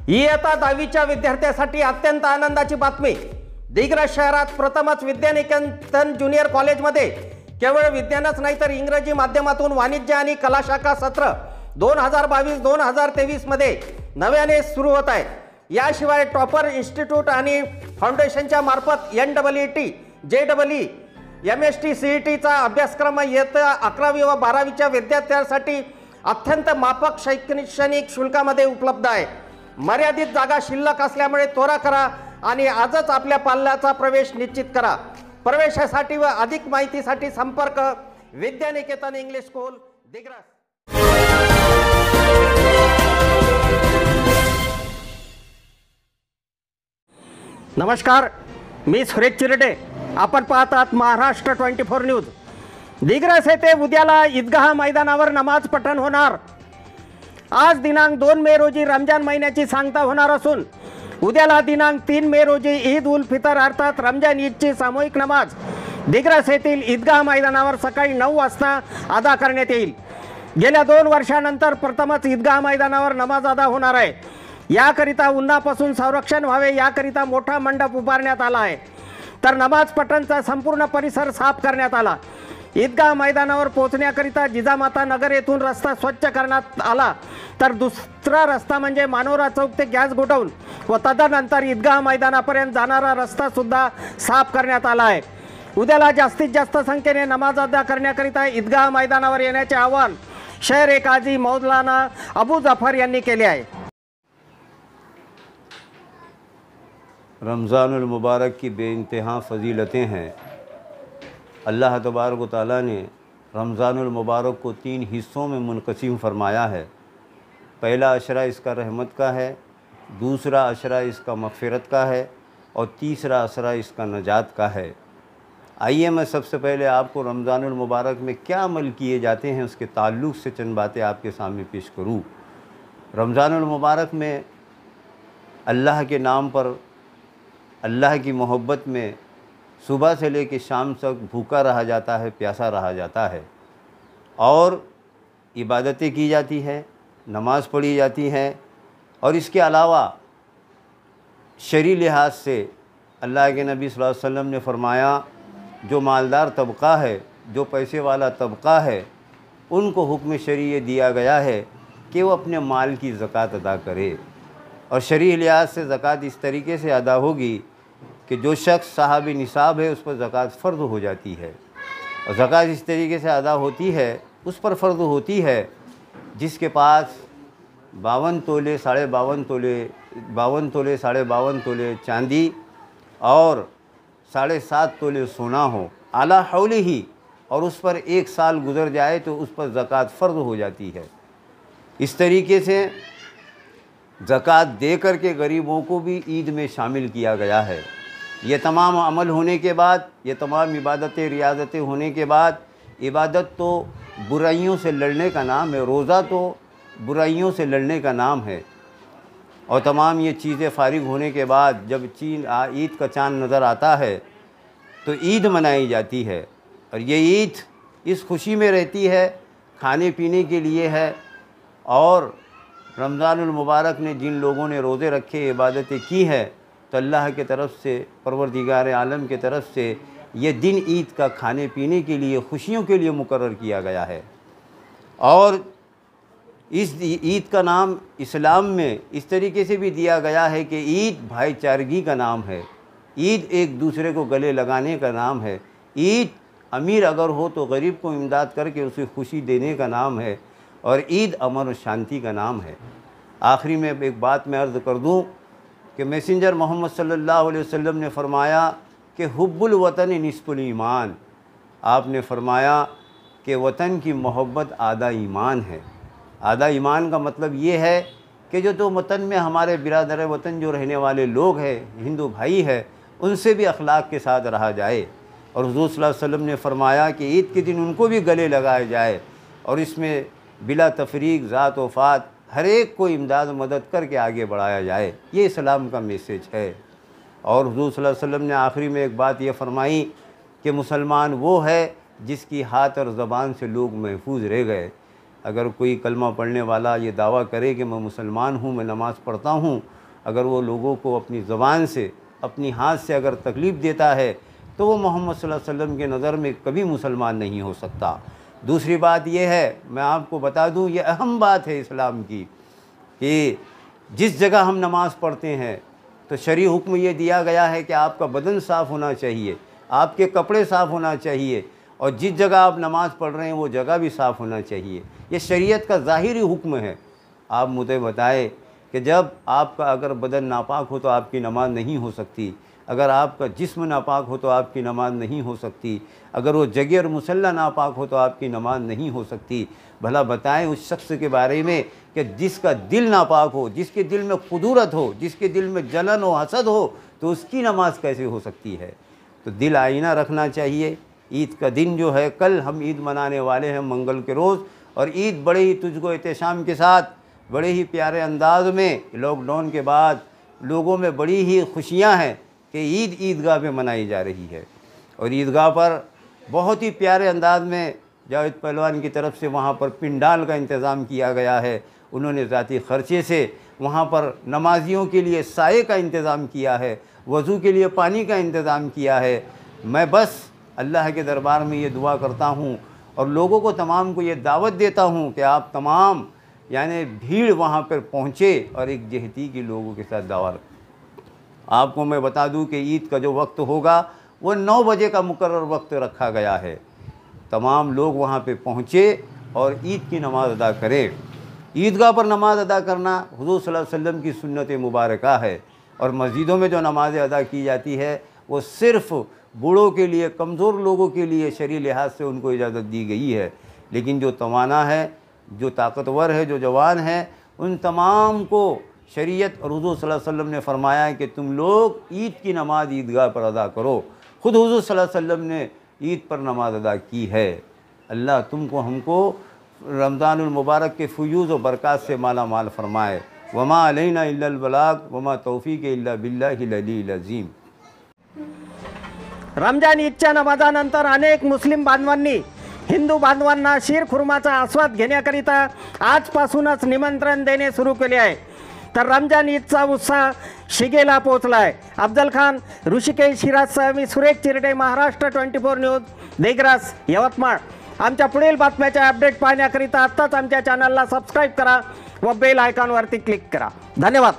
इयत्ता 10वीच्या विद्यार्थ्यांसाठी अत्यंत आनंदाची बातमी। दिग्रस शहरात प्रथमच विद्यानिकेतन ज्युनियर कॉलेजमध्ये केवळ विज्ञानच नाही तर इंग्रजी माध्यमातून वाणिज्य आणि कला शाखा सत्र 2022-2023 मध्ये नव्याने सुरू होत आहे। याशिवाय टॉपर इन्स्टिट्यूट आणि फाउंडेशनच्या मार्फत NEET, JEE, MST, CET चा अभ्यासक्रम इयत्ता 11वी व 12वीच्या विद्यार्थ्यांसाठी अत्यंत माफक शैक्षणिक शुल्कामध्ये उपलब्ध आहे। मर्यादित जागा शिल्लक असल्यामुळे त्वरा करा आणि आजच आपल्या पाल्याचा प्रवेश निश्चित करा। प्रवेशासाठी व अधिक माहितीसाठी संपर्क विद्यानिकेतन इंग्लिश स्कूल दिग्रस। नमस्कार, मी सुरेश चिरडे। आपण पाहतात महाराष्ट्र 24 न्यूज। दिग्रस येथे उद्याला ईदगाह मैदानावर नमाज पठण होणार। आज दिनांक 2 मे रोजी रमजान महिन्याची सांगता होणार असून उद्याला दिनांक 3 मे रोजी ईद उल फितर अर्थात रमजान ईदची सामूहिक नमाज दिग्रस येथील ईदगाह मैदानावर सकाळी 9 वाजता अदा करण्यात येईल। गेल्या 2 वर्षांनंतर प्रथमच ईदगाह मैदानावर नमाज अदा होणार आहे। याकरिता उन्हापासून संरक्षण व्हावे याकरिता मोठा मंडप उभारण्यात आला आहे, तर नमाज पठणचा संपूर्ण परिसर साफ करण्यात आला। ईदगाह मैदानावर पोहोचण्याकरिता जिजामाता नगर येथून रस्ता स्वच्छ करण्यात आला, तर दुसरा रस्ता म्हणजे मानोरा चौक ते गॅस गोडाऊन व तदनंतर ईदगाह मैदानापर्यंत जाणारा रस्ता सुद्धा साफ करण्यात आला आहे। उद्याला जास्तीत जास्त संख्येने नमाज अदा करण्याकरिता ईदगाह मैदानावर येण्याचे आवाहन शहर ए काजी मौलाना अबू जफर यांनी केले आहे। रमज़ानुल मुबारक की बेइंतहा फ़जीलतें हैं। अल्लाह तबारक व तआला ने रमज़ानुल मुबारक को 3 हिस्सों में मुनक़सिम फ़रमाया है। पहला अशरा इसका रहमत का है, दूसरा अशरा इसका मग़फ़िरत का है और तीसरा अशरा इसका नजात का है। आइए मैं सबसे पहले आपको रमज़ानुल मुबारक में क्या अमल किए जाते हैं उसके ताल्लुक़ से चंद बातें आपके सामने पेश करूँ। रमज़ानुल मुबारक में अल्लाह के नाम पर, अल्लाह की मोहब्बत में सुबह से लेकर शाम तक भूखा रहा जाता है, प्यासा रहा जाता है और इबादतें की जाती है, नमाज़ पढ़ी जाती हैं। और इसके अलावा शरई लिहाज से अल्लाह के नबी सल्लल्लाहु अलैहि वसल्लम ने फरमाया, जो मालदार तबका है, जो पैसे वाला तबका है, उनको हुक्म शरई ये दिया गया है कि वो अपने माल की ज़कात अदा करे। और शरई लिहाज से ज़कात इस तरीके से अदा होगी कि जो शख्स साहब निसाब है उस पर ज़कात फ़र्द हो जाती है, और ज़कात इस तरीके से अदा होती है, उस पर फ़र्द होती है जिसके पास 52 तोले, 52.5 तोले, 52 तोले, 52.5 तोले चांदी और 7.5 तोले सोना हो आला हौले ही, और उस पर 1 साल गुज़र जाए तो उस पर ज़कात फ़र्द हो जाती है। इस तरीके से ज़कात दे कर के गरीबों को भी ईद में शामिल किया गया है। ये तमाम अमल होने के बाद, ये तमाम इबादतें रियाज़तें होने के बाद, इबादत तो बुराइयों से लड़ने का नाम है, रोज़ा तो बुराइयों से लड़ने का नाम है। और तमाम ये चीज़ें फ़ारिग होने के बाद जब ईद का चाँद नज़र आता है तो ईद मनाई जाती है। और ये ईद इस खुशी में रहती है, खाने पीने के लिए है। और रमज़ानुल मुबारक ने जिन लोगों ने रोज़े रखे, इबादतें की हैं, तो अल्लाह के तरफ से, परवरदिगार आलम के तरफ से ये दिन ईद का खाने पीने के लिए, खुशियों के लिए मुकर्रर किया गया है। और इस ईद का नाम इस्लाम में इस तरीके से भी दिया गया है कि ईद भाईचारगी का नाम है, ईद एक दूसरे को गले लगाने का नाम है, ईद अमीर अगर हो तो गरीब को इमदाद करके उसे खुशी देने का नाम है, और ईद अमन और शांति का नाम है। आखिरी में एक बात मैं अर्ज़ कर दूँ कि मैसेंजर मोहम्मद सल्लल्लाहु अलैहि वसल्लम ने फरमाया कि हुब्बुल वतन निस्फुल ईमान। आपने फरमाया कि वतन की मोहब्बत आधा ईमान है। आधा ईमान का मतलब ये है कि जो तो वतन में हमारे बिरादर वतन जो रहने वाले लोग हैं, हिंदू भाई है, उनसे भी अखलाक के साथ रहा जाए। और हुज़ूर सल्लल्लाहु अलैहि वसल्लम ने फरमाया कि ईद के दिन उनको भी गले लगाए जाए, और इसमें बिला तफरीक, ज़ात व फ़ात हर एक को इमदाद मदद करके आगे बढ़ाया जाए। ये इस्लाम का मैसेज है। और हुज़ूर सल्लल्लाहु अलैहि वसल्लम ने आखिरी में एक बात ये फरमाई कि मुसलमान वो है जिसकी हाथ और ज़बान से लोग महफूज रह गए। अगर कोई कलमा पढ़ने वाला ये दावा करे कि मैं मुसलमान हूँ, मैं नमाज़ पढ़ता हूँ, अगर वो लोगों को अपनी ज़बान से, अपनी हाथ से अगर तकलीफ़ देता है तो वो मोहम्मद सल्लल्लाहु अलैहि वसल्लम के नज़र में कभी मुसलमान नहीं हो सकता। दूसरी बात यह है, मैं आपको बता दूँ, ये अहम बात है इस्लाम की कि जिस जगह हम नमाज़ पढ़ते हैं तो शरई हुक्म ये दिया गया है कि आपका बदन साफ़ होना चाहिए, आपके कपड़े साफ़ होना चाहिए, और जिस जगह आप नमाज़ पढ़ रहे हैं वो जगह भी साफ़ होना चाहिए। ये शरीयत का ज़ाहिरी हुक्म है। आप मुझे बताएं कि जब आपका अगर बदन नापाक हो तो आपकी नमाज़ नहीं हो सकती, अगर आपका जिस्म नापाक हो तो आपकी नमाज़ नहीं हो सकती, अगर वो जगह और मुसल्ला नापाक हो तो आपकी नमाज़ नहीं हो सकती। भला बताएं उस शख्स के बारे में कि जिसका दिल नापाक हो, जिसके दिल में खुदूरत हो, जिसके दिल में जलन हो, हसद हो, तो उसकी नमाज़ कैसे हो सकती है। तो दिल आईना रखना चाहिए। ईद का दिन जो है, कल हम ईद मनाने वाले हैं मंगल के रोज़, और ईद बड़े ही तुझको एहतशाम के साथ, बड़े ही प्यारे अंदाज में, लॉकडाउन के बाद लोगों में बड़ी ही खुशियाँ हैं कि ईद ईदगाह पे मनाई जा रही है। और ईदगाह पर बहुत ही प्यारे अंदाज में जावेद पहलवान की तरफ से वहाँ पर पिंडाल का इंतज़ाम किया गया है। उन्होंने ज़ाती ख़र्चे से वहाँ पर नमाजियों के लिए साये का इंतज़ाम किया है, वज़ू के लिए पानी का इंतज़ाम किया है। मैं बस अल्लाह के दरबार में ये दुआ करता हूँ और लोगों को तमाम को ये दावत देता हूँ कि आप तमाम यानी भीड़ वहाँ पर पहुँचे और एक जहती के लोगों के साथ दावा। आपको मैं बता दूँ कि ईद का जो वक्त होगा वो 9 बजे का मुकर्रर वक्त रखा गया है। तमाम लोग वहाँ पे पहुँचे और ईद की नमाज़ अदा करें। ईदगाह पर नमाज़ अदा करना हुज़ूर सल्लल्लाहु अलैहि वसल्लम की सुन्नत मुबारका है। और मस्जिदों में जो नमाज़ें अदा की जाती है वो सिर्फ़ बूढ़ों के लिए, कमज़ोर लोगों के लिए शरई लिहाज से उनको इजाज़त दी गई है। लेकिन जो तवाना है, जो ताकतवर है, जो जवान है, उन तमाम को शरीयत और हुज़ूर सल्लल्लाहु अलैहि वसल्लम ने फरमाया है कि तुम लोग ईद की नमाज़ ईदगाह पर अदा करो। ख़ुद हुज़ूर सल्लल्लाहु अलैहि वसल्लम ने ईद पर नमाज़ अदा की है। अल्लाह तुमको हमको रमज़ानुल मुबारक के फ़ुयूज़ और बरक़ात से माला माल फरमाए। वमा अलैना इल्लल बलाग वमा तौफ़ीक़ इल्ला बिल्लाहिल अलीय्यिल अज़ीम। रमजान ईदच्या नमाजानंतर अनेक मुस्लिम बांधवांनी हिंदू बांधवांना शीर खुर्माचा आस्वाद घेण्याकरिता आजपासूनच निमंत्रण देणे सुरू केले आहे। तर रमजान ईदचा उत्साह शिगेला पोहोचला आहे। अफजल खान, ऋषिकेश हिराजसह मी सुरेश चिरडे, महाराष्ट्र 24 न्यूज, दिग्रस, यवतमाळ। आमच्या पुढील बातम्याचे अपडेट पाहण्याकरिता आत्ताच आमच्या चॅनलला सबस्क्राईब करा व बेल आयकॉनवरती क्लिक करा। धन्यवाद।